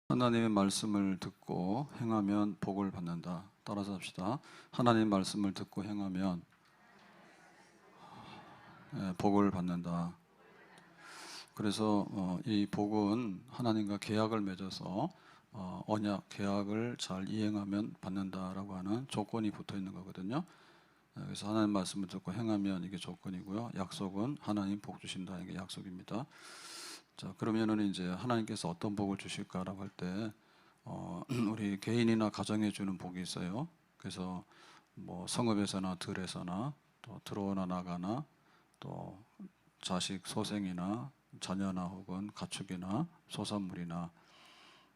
하나님의 말씀을 듣고 행하면 복을 받는다. 따라서 합시다. 하나님 말씀을 듣고 행하면 복을 받는다. 그래서 이 복은 하나님과 계약을 맺어서 언약, 계약을 잘 이행하면 받는다라고 하는 조건이 붙어 있는 거거든요. 그래서 하나님 말씀을 듣고 행하면 이게 조건이고요. 약속은 하나님 복 주신다. 이게 약속입니다. 자, 그러면은 이제 하나님께서 어떤 복을 주실까라고 할 때 우리 개인이나 가정에 주는 복이 있어요. 그래서 뭐 성읍에서나 들에서나 또 들어오나 나가나 또 자식 소생이나 자녀나 혹은 가축이나 소산물이나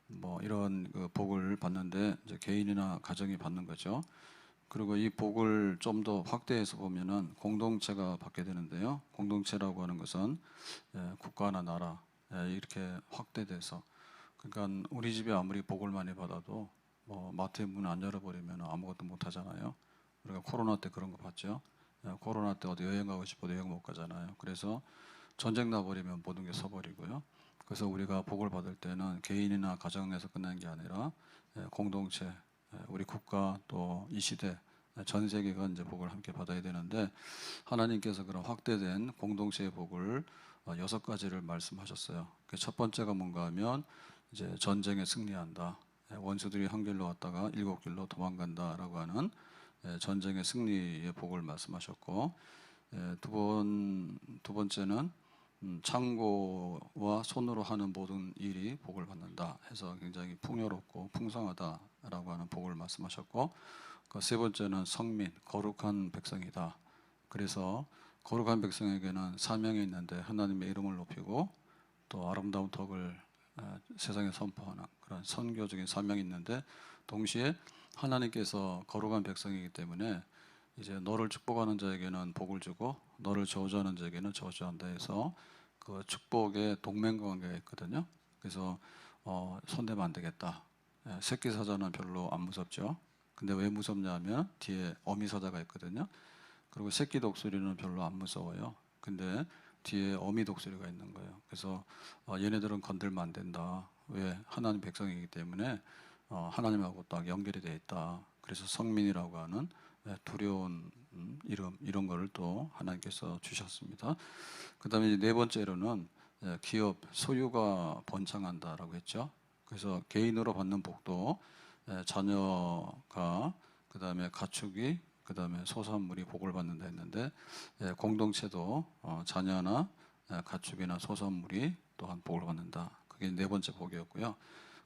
뭐 이런 그 복을 받는데 이제 개인이나 가정이 받는 거죠. 그리고 이 복을 좀 더 확대해서 보면은 공동체가 받게 되는데요. 공동체라고 하는 것은 국가나 나라 이렇게 확대돼서, 그러니까 우리 집에 아무리 복을 많이 받아도 뭐 마트의 문 안 열어버리면 아무것도 못 하잖아요. 우리가 코로나 때 그런 거 봤죠. 코로나 때 어디 여행 가고 싶어도 여행 못 가잖아요. 그래서 전쟁 나버리면 모든 게 서버리고요. 그래서 우리가 복을 받을 때는 개인이나 가정 내에서 끝나는 게 아니라 공동체, 우리 국가 또 이 시대 전 세계가 이제 복을 함께 받아야 되는데, 하나님께서 그런 확대된 공동체의 복을 6가지를 말씀하셨어요. 첫 번째가 뭔가 하면 이제 전쟁에 승리한다. 원수들이 한 길로 왔다가 7길로 도망간다라고 하는 전쟁의 승리의 복을 말씀하셨고, 두 번째는 창고와 손으로 하는 모든 일이 복을 받는다 해서 굉장히 풍요롭고 풍성하다라고 하는 복을 말씀하셨고, 그 세 번째는 성민, 거룩한 백성이다. 그래서 거룩한 백성에게는 사명이 있는데 하나님의 이름을 높이고 또 아름다운 덕을 세상에 선포하는 그런 선교적인 사명이 있는데, 동시에 하나님께서 거룩한 백성이기 때문에 이제 너를 축복하는 자에게는 복을 주고 너를 저주하는 자에게는 저주한다 해서 그 축복의 동맹관계가 있거든요. 그래서 손대면 안 되겠다. 새끼 사자는 별로 안 무섭죠. 근데 왜 무섭냐면 뒤에 어미 사자가 있거든요. 그리고 새끼 독수리는 별로 안 무서워요. 근데 뒤에 어미 독수리가 있는 거예요. 그래서 얘네들은 건들면 안 된다. 왜? 하나님 백성이기 때문에 하나님하고 딱 연결이 되어 있다. 그래서 성민이라고 하는 두려운 이름, 이런 거를 또 하나님께서 주셨습니다. 그 다음에 네 번째로는 기업 소유가 번창한다라고 했죠. 그래서 개인으로 받는 복도 자녀가, 그 다음에 가축이, 그 다음에 소산물이 복을 받는다 했는데, 공동체도 자녀나 가축이나 소산물이 또한 복을 받는다. 그게 네 번째 복이었고요.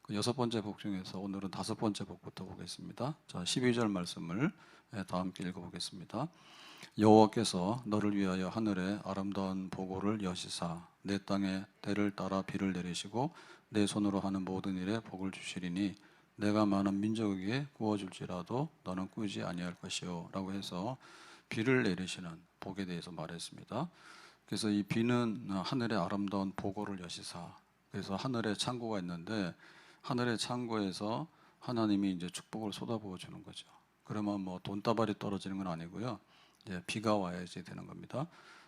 그 6번째 복 중에서 오늘은 5번째 복부터 보겠습니다. 자, 12절 말씀을 다 함께 읽어보겠습니다. 여호와께서 너를 위하여 하늘에 아름다운 보고를 여시사 내 땅에 때를 따라 비를 내리시고 내 손으로 하는 모든 일에 복을 주시리니 내가 많은 민족에게 구워줄지라도 너는 꾸지 아니할 것이요 라고 해서 비를 내리시는 복에 대해서 말했습니다. 그래서 이 비는 하늘의 아름다운 보고를 여시사, 그래서 하늘에 창고가 있는데 하늘의 창고에서 하나님이 이제 축복을 쏟아부어 주는 거죠. 그러면 뭐 돈다발이 떨어지는 건 아니고요. 비가 와야지 되는 겁니다.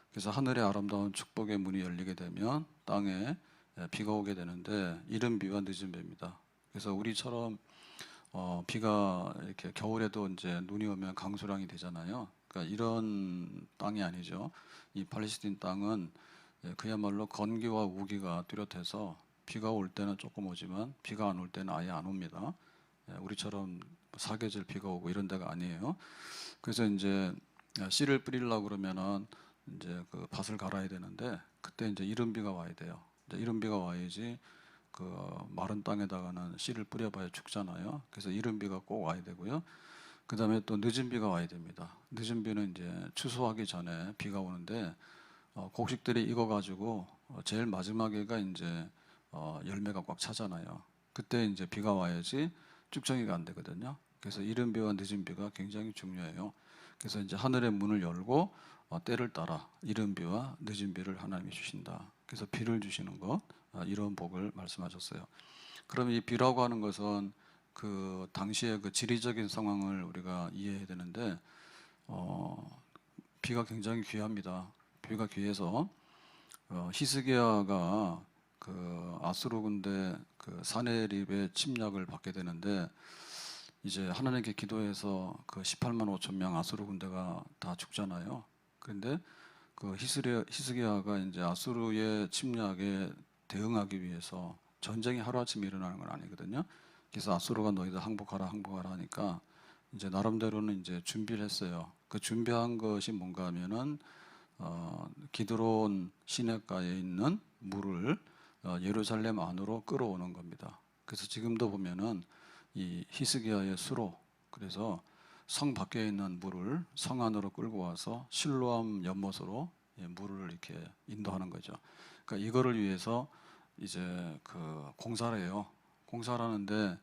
그래서 하늘의 아름다운 축복의 문이 열리게 되면 땅에 비가 오게 되는데, 이른 비와 늦은 비입니다. 그래서 우리처럼 비가 이렇게 겨울에도 이제 눈이 오면 강수량이 되잖아요. 그러니까 이런 땅이 아니죠. 이 팔레스틴 땅은 그야말로 건기와 우기가 뚜렷해서 비가 올 때는 조금 오지만 비가 안 올 때는 아예 안 옵니다. 우리처럼 사계절 비가 오고 이런 데가 아니에요. 그래서 이제 씨를 뿌리려고 그러면은 이제 그 밭을 갈아야 되는데 그때 이제 이른 비가 와야 돼요. 이제 이른 비가 와야지 그 마른 땅에다가는 씨를 뿌려봐야 죽잖아요. 그래서 이른 비가 꼭 와야 되고요. 그 다음에 또 늦은 비가 와야 됩니다. 늦은 비는 이제 추수하기 전에 비가 오는데 곡식들이 익어가지고 제일 마지막에가 이제 열매가 꽉 차잖아요. 그때 이제 비가 와야지 쭉정이가 안 되거든요. 그래서 이른 비와 늦은 비가 굉장히 중요해요. 그래서 이제 하늘의 문을 열고 때를 따라 이른 비와 늦은 비를 하나님이 주신다. 그래서 비를 주시는 것, 이런 복을 말씀하셨어요. 그럼 이 비라고 하는 것은 그 당시의 그 지리적인 상황을 우리가 이해해야 되는데, 비가 굉장히 귀합니다. 비가 귀해서 히스기야가 그 아수르 군대 그 그 사내립의 침략을 받게 되는데 이제 하나님께 기도해서 그 18만 5천 명 아수르 군대가 다 죽잖아요. 그런데 그 히스기야가 이제 아수르의 침략에 대응하기 위해서 전쟁이 하루아침에 일어나는 건 아니거든요. 그래서 아수르가 너희들 항복하라 하니까 이제 나름대로는 이제 준비를 했어요. 그 준비한 것이 뭔가 하면은 기드론 시내가에 있는 물을 예루살렘 안으로 끌어오는 겁니다. 그래서 지금도 보면은 이 히스기야의 수로, 그래서 성 밖에 있는 물을 성 안으로 끌고 와서 실로암 연못으로 물을 이렇게 인도하는 거죠. 그러니까 이거를 위해서 이제 그 공사를 해요. 공사를 하는데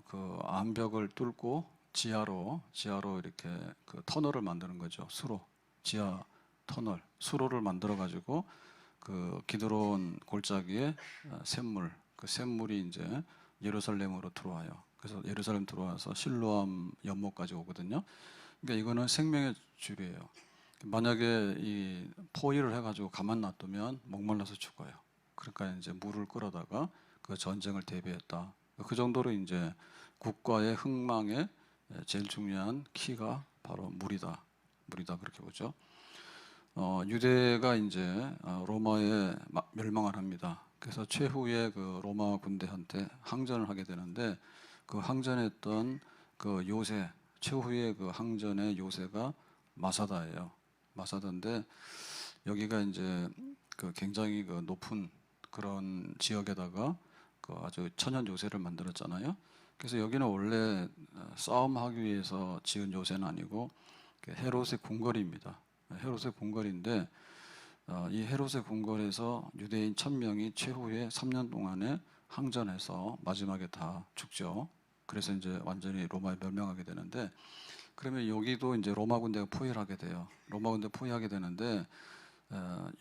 그 암벽을 뚫고 지하로 이렇게 그 터널을 만드는 거죠. 수로, 지하 터널, 수로를 만들어 가지고 그 기드론 골짜기에 샘물, 그 샘물이 이제 예루살렘으로 들어와요. 그래서 예루살렘 들어와서 실로암 연못까지 오거든요. 그러니까 이거는 생명의 줄이에요. 만약에 이 포위를 해가지고 가만 놔두면 목말라서 죽어요. 그러니까 이제 물을 끌어다가 그 전쟁을 대비했다. 그 정도로 이제 국가의 흥망에 제일 중요한 키가 바로 물이다. 물이다 그렇게 보죠. 유대가 이제 로마에 멸망을 합니다. 그래서 최후의 그 로마 군대한테 항전을 하게 되는데 그 항전했던 그 요새 최후의 그 항전의 요새가 마사다예요. 마사다인데 여기가 이제 그 굉장히 그 높은 그런 지역에다가 그 아주 천연 요새를 만들었잖아요. 그래서 여기는 원래 싸움하기 위해서 지은 요새는 아니고 헤롯의 궁궐입니다. 헤롯의 궁궐인데 이 헤롯의 궁궐에서 유대인 1000명이 최후의 3년 동안에 항전해서 마지막에 다 죽죠. 그래서 이제 완전히 로마에 멸망하게 되는데 그러면 여기도 이제 로마 군대가 포위를 하게 돼요. 로마 군대 포위하게 되는데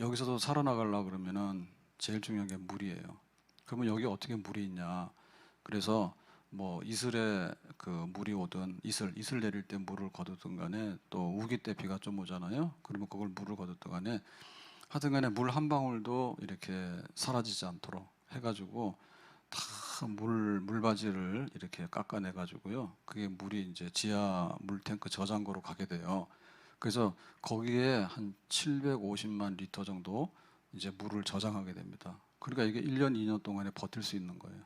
여기서도 살아나가려고 그러면은 제일 중요한 게 물이에요. 그러면 여기 어떻게 물이 있냐? 그래서 뭐 이슬에 그 물이 오든 이슬 내릴 때 물을 거두든 간에 또 우기 때 비가 좀 오잖아요. 그러면 그걸 물을 거두든 간에 하여튼 간에 물 한 방울도 이렇게 사라지지 않도록 해가지고 다 물바지를 이렇게 깎아내 가지고요. 그게 물이 이제 지하 물탱크 저장고로 가게 돼요. 그래서 거기에 한 750만 리터 정도 이제 물을 저장하게 됩니다. 그러니까 이게 1년, 2년 동안에 버틸 수 있는 거예요.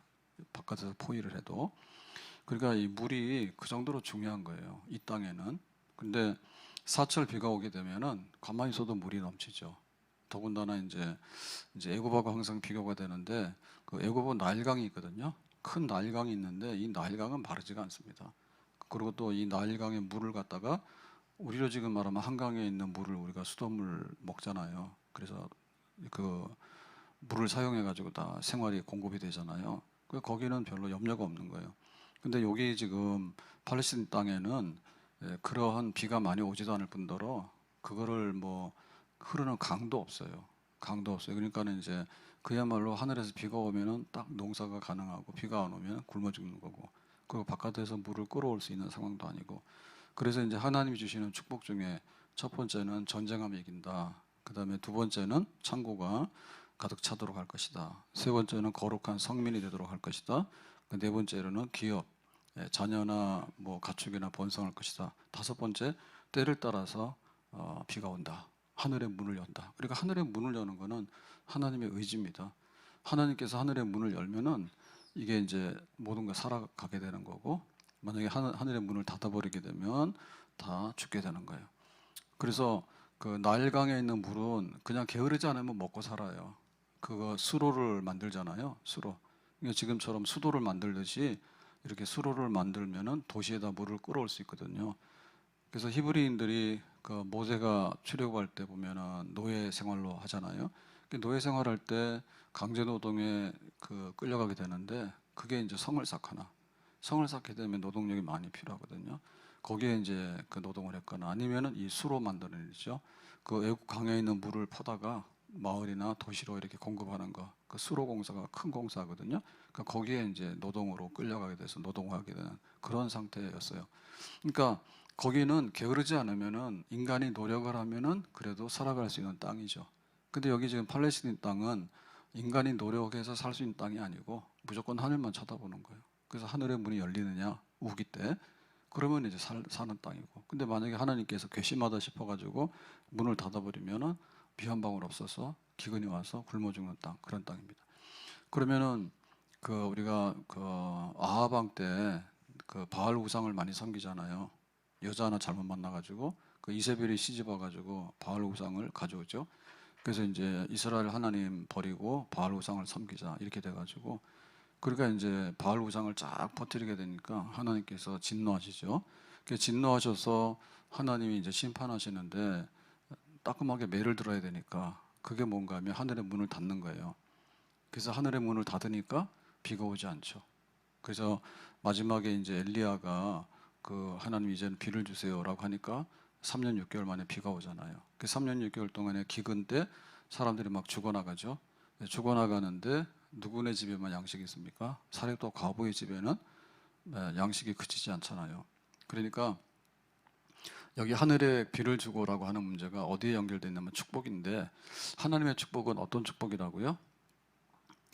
바깥에서 포위를 해도. 그러니까 이 물이 그 정도로 중요한 거예요. 이 땅에는. 근데 사철 비가 오게 되면은 가만히 있어도 물이 넘치죠. 더군다나 이제 애굽하고 항상 비교가 되는데 그 애굽은 나일강이 있거든요. 큰 나일강이 있는데 이 나일강은 마르지가 않습니다. 그리고 또 이 나일강의 물을 갖다가 우리로 지금 말하면 한강에 있는 물을 우리가 수돗물 먹잖아요. 그래서 그 물을 사용해 가지고 다 생활이 공급이 되잖아요. 거기는 별로 염려가 없는 거예요. 근데 여기 지금 팔레스틴 땅에는 그러한 비가 많이 오지도 않을 뿐더러 그거를 뭐 흐르는 강도 없어요. 강도 없어요. 그러니까는 이제 그야말로 하늘에서 비가 오면은 딱 농사가 가능하고 비가 안 오면 굶어 죽는 거고 그리고 바깥에서 물을 끌어올 수 있는 상황도 아니고 그래서 이제 하나님이 주시는 축복 중에 첫 번째는 전쟁하면 이긴다. 그 다음에 두 번째는 창고가 가득 차도록 할 것이다. 세 번째는 거룩한 성민이 되도록 할 것이다. 그 네 번째로는 기업, 자녀나 뭐 가축이나 번성할 것이다. 다섯 번째 때를 따라서 비가 온다. 하늘의 문을 연다. 그러니까 하늘의 문을 여는 거는 하나님의 의지입니다. 하나님께서 하늘의 문을 열면은 이게 이제 모든 걸 살아가게 되는 거고 만약에 하늘의 문을 닫아버리게 되면 다 죽게 되는 거예요. 그래서 그 나일강에 있는 물은 그냥 게으르지 않으면 먹고 살아요. 그거 수로를 만들잖아요. 수로. 그러니까 지금처럼 수도를 만들듯이 이렇게 수로를 만들면은 도시에다 물을 끌어올 수 있거든요. 그래서 히브리인들이 그 모세가 출애굽할 때 보면은 노예 생활로 하잖아요. 노예 생활할 때 강제 노동에 그 끌려가게 되는데 그게 이제 성을 쌓거나 성을 쌓게 되면 노동력이 많이 필요하거든요. 거기에 이제 그 노동을 했거나 아니면은 이 수로 만드는 일이죠. 그 애국 강에 있는 물을 퍼다가 마을이나 도시로 이렇게 공급하는 거, 그 수로 공사가 큰 공사거든요. 그러니까 거기에 이제 노동으로 끌려가게 돼서 노동하게 되는 그런 상태였어요. 그러니까 거기는 게으르지 않으면은 인간이 노력을 하면은 그래도 살아갈 수 있는 땅이죠. 근데 여기 지금 팔레스틴 땅은 인간이 노력해서 살 수 있는 땅이 아니고 무조건 하늘만 쳐다보는 거예요. 그래서 하늘의 문이 열리느냐 우기 때 그러면 이제 사는 땅이고, 근데 만약에 하나님께서 괘씸하다 싶어가지고 문을 닫아버리면은 비 한 방울 없어서 기근이 와서 굶어 죽는 땅, 그런 땅입니다. 그러면은 그 우리가 그 아합 왕 때 그 바알 우상을 많이 섬기잖아요. 여자 하나 잘못 만나가지고 그 이세벨이 시집 와가지고 바알 우상을 가져오죠. 그래서 이제 이스라엘 하나님 버리고 바알 우상을 섬기자 이렇게 돼가지고, 그러니까 이제 바알 우상을 쫙 퍼뜨리게 되니까 하나님께서 진노하시죠. 그 진노하셔서 하나님이 이제 심판하시는데 따끔하게 매를 들어야 되니까 그게 뭔가 하면 하늘의 문을 닫는 거예요. 그래서 하늘의 문을 닫으니까 비가 오지 않죠. 그래서 마지막에 이제 엘리야가 그 하나님 이제는 비를 주세요라고 하니까 3년 6개월 만에 비가 오잖아요. 그 3년 6개월 동안에 기근 때 사람들이 막 죽어나가죠. 죽어나가는데 누구네 집에만 양식이 있습니까? 사렙도 과부의 집에는 양식이 그치지 않잖아요. 그러니까 여기 하늘에 비를 주고라고 하는 문제가 어디에 연결되어 있냐면 축복인데, 하나님의 축복은 어떤 축복이라고요?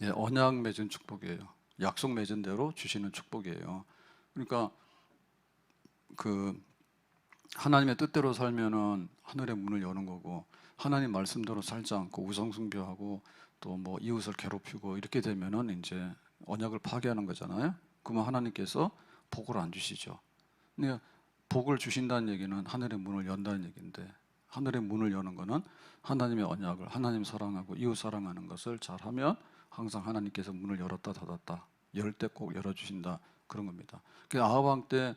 예, 언약 맺은 축복이에요. 약속 맺은 대로 주시는 축복이에요. 그러니까 그 하나님의 뜻대로 살면은 하늘의 문을 여는 거고, 하나님 말씀대로 살지 않고 우상 숭배하고 또 뭐 이웃을 괴롭히고 이렇게 되면은 이제 언약을 파괴하는 거잖아요. 그러면 하나님께서 복을 안 주시죠. 근데 복을 주신다는 얘기는 하늘의 문을 연다는 얘기인데, 하늘의 문을 여는 거는 하나님의 언약을, 하나님 사랑하고 이웃 사랑하는 것을 잘하면 항상 하나님께서 문을 열었다 닫았다, 열 때 꼭 열어주신다, 그런 겁니다. 그 아합 왕 때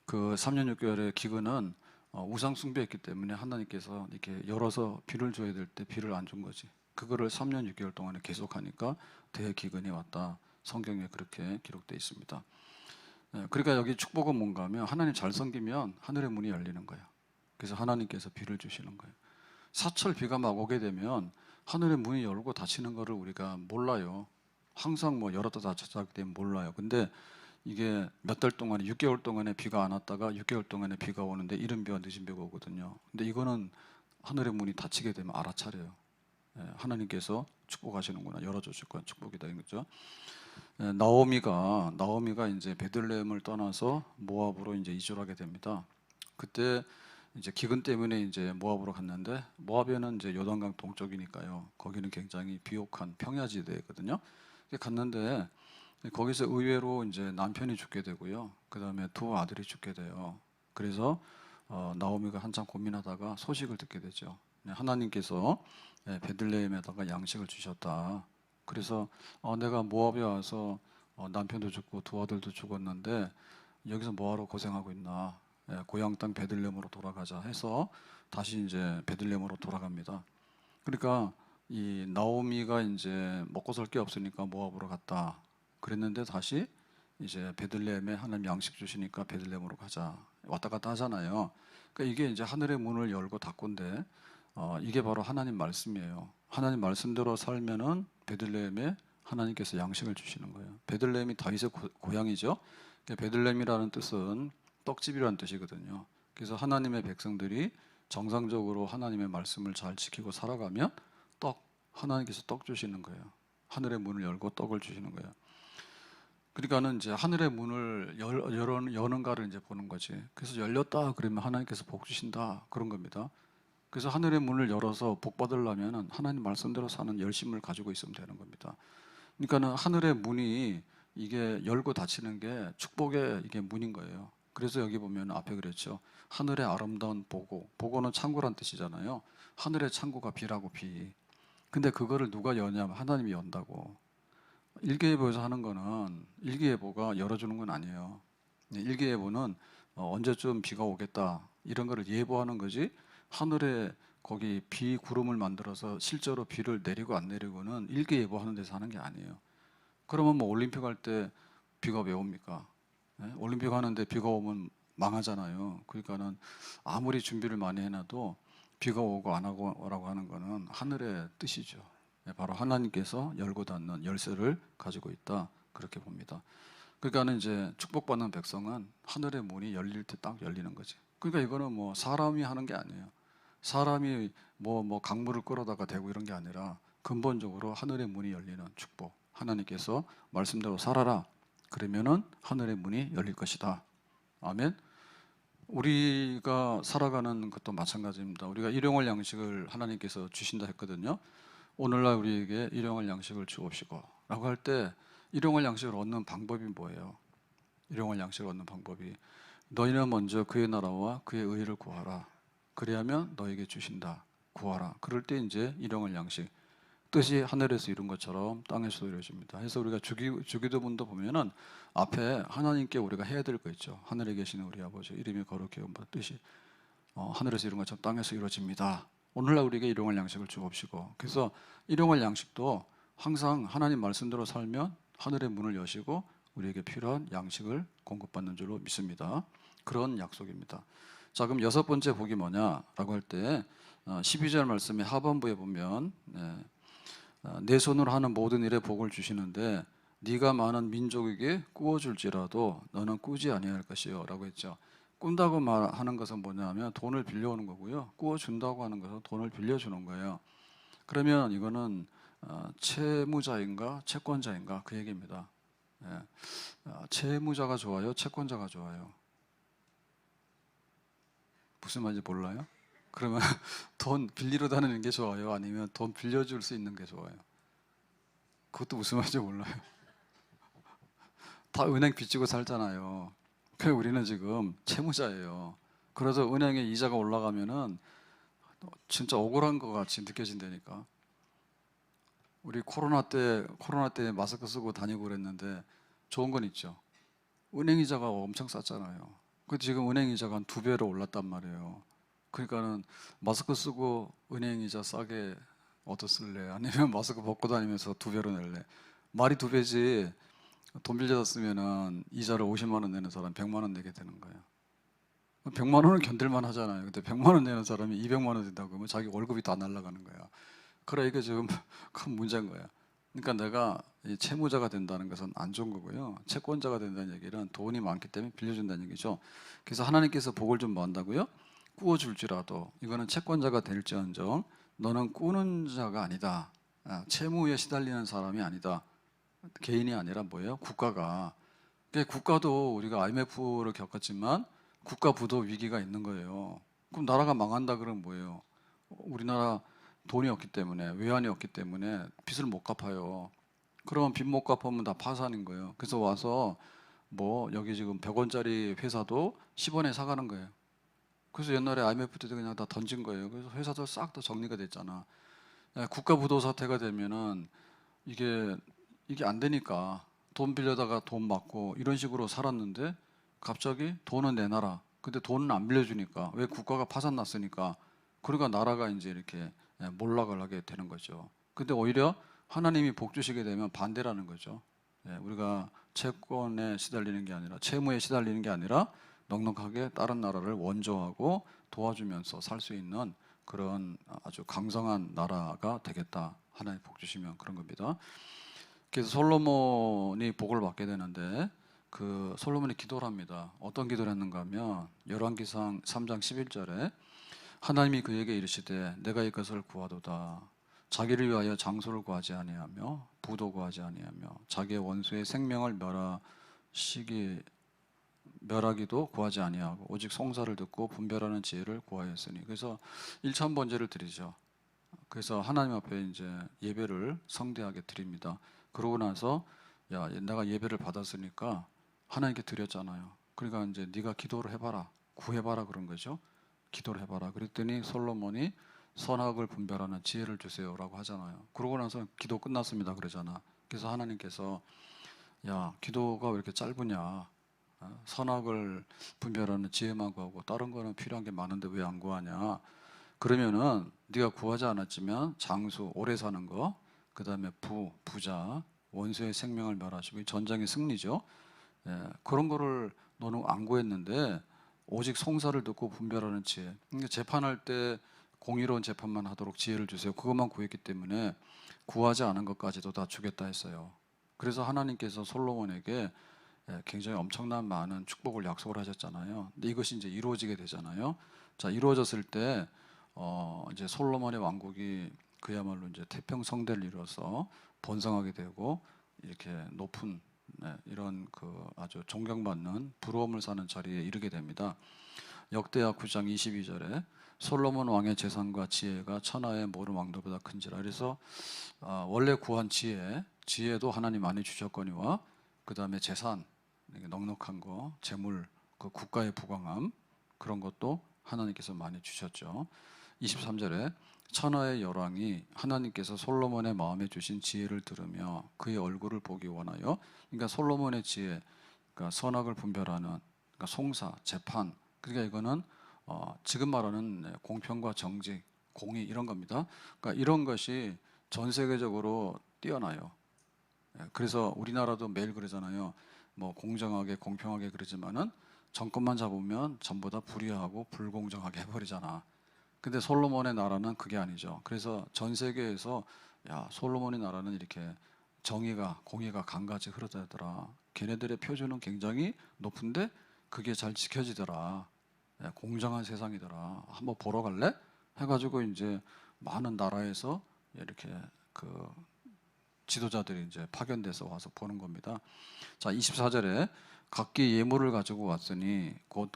그 3년 6개월의 기근은 우상 숭배했기 때문에 하나님께서 이렇게 열어서 비를 줘야 될 때 비를 안 준 거지. 그거를 3년 6개월 동안에 계속하니까 대기근이 왔다. 성경에 그렇게 기록되어 있습니다. 그러니까 여기 축복은 뭔가 하면 하나님 잘 섬기면 하늘의 문이 열리는 거예요. 그래서 하나님께서 비를 주시는 거예요. 사철 비가 막 오게 되면 하늘의 문이 열고 닫히는 거를 우리가 몰라요. 항상 뭐 열었다 닫혔다 하기 때문에 몰라요. 근데 이게 몇 달 동안에 6개월 동안에 비가 안 왔다가 6개월 동안에 비가 오는데 이른 비와 늦은 비가 오거든요. 근데 이거는 하늘의 문이 닫히게 되면 알아차려요. 하나님께서 축복하시는구나, 열어줘 줄 거야, 축복이다 이거죠. 나오미가 이제 베들레헴을 떠나서 모압으로 이제 이주를 하게 됩니다. 그때 이제 기근 때문에 이제 모압으로 갔는데, 모압에는 이제 요단강 동쪽이니까요. 거기는 굉장히 비옥한 평야지대거든요. 갔는데 거기서 의외로 이제 남편이 죽게 되고요. 그 다음에 두 아들이 죽게 돼요. 그래서 나오미가 한참 고민하다가 소식을 듣게 되죠. 하나님께서 베들레헴에다가 양식을 주셨다. 그래서 내가 모압에 와서 남편도 죽고 두 아들도 죽었는데 여기서 뭐하러 고생하고 있나. 고향 땅 베들레헴으로 돌아가자 해서 다시 이제 베들레헴으로 돌아갑니다. 그러니까 이 나오미가 이제 먹고 살 게 없으니까 모압으로 갔다. 그랬는데 다시 이제 베들레헴에 하나님 양식 주시니까 베들레헴으로 가자. 왔다 갔다 하잖아요. 그러니까 이게 이제 하늘의 문을 열고 닫고인데 이게 바로 하나님 말씀이에요. 하나님 말씀대로 살면은 베들레헴에 하나님께서 양식을 주시는 거예요. 베들레헴이 다윗의 고향이죠. 베들레헴이라는 뜻은 떡집이라는 뜻이거든요. 그래서 하나님의 백성들이 정상적으로 하나님의 말씀을 잘 지키고 살아가면 하나님께서 떡 주시는 거예요. 하늘의 문을 열고 떡을 주시는 거예요. 그러니까는 이제 하늘의 문을 여는가를 이제 보는 거지. 그래서 열렸다 그러면 하나님께서 복 주신다, 그런 겁니다. 그래서 하늘의 문을 열어서 복 받으려면 하나님 말씀대로 사는 열심을 가지고 있으면 되는 겁니다. 그러니까는 하늘의 문이 이게 열고 닫히는 게 축복의 이게 문인 거예요. 그래서 여기 보면 앞에 그랬죠. 하늘의 아름다운 보고, 보고는 창고란 뜻이잖아요. 하늘의 창고가 비라고, 비. 근데 그거를 누가 여냐면 하나님이 연다고. 일기예보에서 하는 거는, 일기예보가 열어주는 건 아니에요. 일기예보는 언제쯤 비가 오겠다 이런 거를 예보하는 거지, 하늘에 거기 비 구름을 만들어서 실제로 비를 내리고 안 내리고는 일기예보하는 데서 하는 게 아니에요. 그러면 뭐 올림픽 할 때 비가 왜 옵니까? 올림픽 하는데 비가 오면 망하잖아요. 그러니까는 아무리 준비를 많이 해놔도 비가 오고 안 오고라고 하는 거는 하늘의 뜻이죠. 바로 하나님께서 열고 닫는 열쇠를 가지고 있다, 그렇게 봅니다. 그러니까는 이제 축복받는 백성은 하늘의 문이 열릴 때 딱 열리는 거지. 그러니까 이거는 뭐 사람이 하는 게 아니에요. 사람이 뭐 강물을 끌어다가 대고 이런 게 아니라 근본적으로 하늘의 문이 열리는 축복. 하나님께서 말씀대로 살아라. 그러면은 하늘의 문이 열릴 것이다. 아멘. 우리가 살아가는 것도 마찬가지입니다. 우리가 일용할 양식을 하나님께서 주신다 했거든요. 오늘날 우리에게 일용할 양식을 주옵시고 라고 할 때 일용할 양식을 얻는 방법이 뭐예요? 일용할 양식을 얻는 방법이 너희는 먼저 그의 나라와 그의 의를 구하라. 그리하면 너에게 주신다. 구하라. 그럴 때 이제 일용할 양식, 뜻이 하늘에서 이룬 것처럼 땅에서도 이루어집니다. 그래서 우리가 주기도문도 보면은 앞에 하나님께 우리가 해야 될 거 있죠. 하늘에 계시는 우리 아버지 이름이 거룩히 여김 뜻이 하늘에서 이룬 것처럼 땅에서 이루어집니다. 오늘날 우리에게 일용할 양식을 주옵시고. 그래서 일용할 양식도 항상 하나님 말씀대로 살면 하늘의 문을 여시고 우리에게 필요한 양식을 공급받는 줄로 믿습니다. 그런 약속입니다. 자, 그럼 여섯 번째 복이 뭐냐라고 할 때 12절 말씀의 하반부에 보면 내 손으로 하는 모든 일에 복을 주시는데 네가 많은 민족에게 꾸어줄지라도 너는 꾸지 아니할 것이요 라고 했죠. 꾼다고 말하는 것은 뭐냐면 돈을 빌려오는 거고요. 꾸어준다고 하는 것은 돈을 빌려주는 거예요. 그러면 이거는 채무자인가 채권자인가 그 얘기입니다. 채무자가 좋아요? 채권자가 좋아요? 무슨 말인지 몰라요? 그러면 돈 빌리러 다니는 게 좋아요? 아니면 돈 빌려줄 수 있는 게 좋아요? 그것도 무슨 말인지 몰라요. 다 은행 빚지고 살잖아요. 그래서 우리는 지금 채무자예요. 그래서 은행에 이자가 올라가면은 진짜 억울한 것 같이 느껴진다니까. 우리 코로나 때 마스크 쓰고 다니고 그랬는데 좋은 건 있죠. 은행 이자가 엄청 쌌잖아요. 그 지금 은행 이자가 한 2배로 올랐단 말이에요. 그러니까는 마스크 쓰고 은행 이자 싸게 얻어 쓸래? 아니면 마스크 벗고 다니면서 2배로 낼래? 말이 2배지. 돈 빌려다 쓰면은 이자를 50만 원 내는 사람 100만 원 내게 되는 거예요. 100만 원은 견딜만 하잖아요. 근데 100만 원 내는 사람이 200만 원 든다고 하면 자기 월급이 다 날아가는 거야. 그래 이게 지금 큰 문제인 거야. 그러니까 내가 이 채무자가 된다는 것은 안 좋은 거고요. 채권자가 된다는 얘기는 돈이 많기 때문에 빌려준다는 얘기죠. 그래서 하나님께서 복을 좀 뭐 한다고요? 꾸어줄지라도 이거는 채권자가 될지언정 너는 꾸는 자가 아니다. 채무에 시달리는 사람이 아니다. 개인이 아니라 뭐예요? 국가가. 그러니까 국가도 우리가 IMF를 겪었지만 국가 부도 위기가 있는 거예요. 그럼 나라가 망한다 그러면 뭐예요? 우리나라 돈이 없기 때문에 외환이 없기 때문에 빚을 못 갚아요. 그러면 빚 못 갚으면 다 파산인 거예요. 그래서 와서 뭐 여기 지금 100원짜리 회사도 10원에 사가는 거예요. 그래서 옛날에 IMF 때도 그냥 다 던진 거예요. 그래서 회사도 싹 다 정리가 됐잖아. 국가 부도 사태가 되면은 이게 안 되니까 돈 빌려다가 돈 받고 이런 식으로 살았는데 갑자기 돈은 내놔라. 근데 돈은 안 빌려주니까 왜 국가가 파산 났으니까 그러니까 나라가 이제 이렇게 몰락을 하게 되는 거죠. 근데 오히려 하나님이 복 주시게 되면 반대라는 거죠. 우리가 채권에 시달리는 게 아니라 채무에 시달리는 게 아니라 넉넉하게 다른 나라를 원조하고 도와주면서 살 수 있는 그런 아주 강성한 나라가 되겠다. 하나님 복 주시면 그런 겁니다. 그래서 솔로몬이 복을 받게 되는데 그 솔로몬이 기도를 합니다. 어떤 기도를 했는가 하면 열왕기상 3장 11절에 하나님이 그에게 이르시되 내가 이것을 구하도다. 자기를 위하여 장소를 구하지 아니하며 부도 구하지 아니하며 자기의 원수의 생명을 멸하기도 구하지 아니하고 오직 송사를 듣고 분별하는 지혜를 구하였으니. 그래서 일천번제를 드리죠. 그래서 하나님 앞에 이제 예배를 성대하게 드립니다. 그러고 나서 야 내가 예배를 받았으니까 하나님께 드렸잖아요. 그러니까 이제 네가 기도를 해봐라, 구해봐라 그런 거죠. 기도를 해봐라. 그랬더니 솔로몬이 선악을 분별하는 지혜를 주세요라고 하잖아요. 그러고 나서 기도 끝났습니다 그러잖아. 그래서 하나님께서 야 기도가 왜 이렇게 짧으냐? 선악을 분별하는 지혜만 구하고 다른 거는 필요한 게 많은데 왜 안 구하냐? 그러면은 네가 구하지 않았지만 장수, 오래 사는 거, 그 다음에 부자, 원수의 생명을 멸하시고 전쟁의 승리죠. 그런 거를 너는 안 구했는데 오직 송사를 듣고 분별하는 지혜. 그러니까 재판할 때 공의로운 재판만 하도록 지혜를 주세요. 그것만 구했기 때문에 구하지 않은 것까지도 다 주겠다 했어요. 그래서 하나님께서 솔로몬에게 굉장히 엄청난 많은 축복을 약속을 하셨잖아요. 근데 이것이 이제 이루어지게 되잖아요. 자, 이루어졌을 때 이제 솔로몬의 왕국이 그야말로 이제 태평성대를 이뤄서 번성하게 되고 이렇게 높은 이런 그 아주 존경받는 부러움을 사는 자리에 이르게 됩니다. 역대하 9장 22절에 솔로몬 왕의 재산과 지혜가 천하의 모든 왕들보다 큰지라. 그래서 원래 구한 지혜도 하나님 많이 주셨거니와 그 다음에 재산, 넉넉한 거, 재물, 그 국가의 부강함 그런 것도 하나님께서 많이 주셨죠. 23절에 천하의 열왕이 하나님께서 솔로몬의 마음에 주신 지혜를 들으며 그의 얼굴을 보기 원하여, 그러니까 솔로몬의 지혜, 그러니까 선악을 분별하는, 그러니까 송사, 재판, 그러니까 이거는 지금 말하는 공평과 정직, 공의 이런 겁니다. 그러니까 이런 것이 전 세계적으로 뛰어나요. 그래서 우리나라도 매일 그러잖아요. 뭐 공정하게 공평하게 그러지만은 정권만 잡으면 전부 다 불의하고 불공정하게 해버리잖아. 근데 솔로몬의 나라는 그게 아니죠. 그래서 전 세계에서 야, 솔로몬의 나라는 이렇게 정의가 공의가 강같이 흐르더라. 걔네들의 표준은 굉장히 높은데 그게 잘 지켜지더라. 공정한 세상이더라. 한번 보러 갈래? 해가지고 이제 많은 나라에서 이렇게 그 지도자들이 이제 파견돼서 와서 보는 겁니다. 자, 24절에 각기 예물을 가지고 왔으니 곧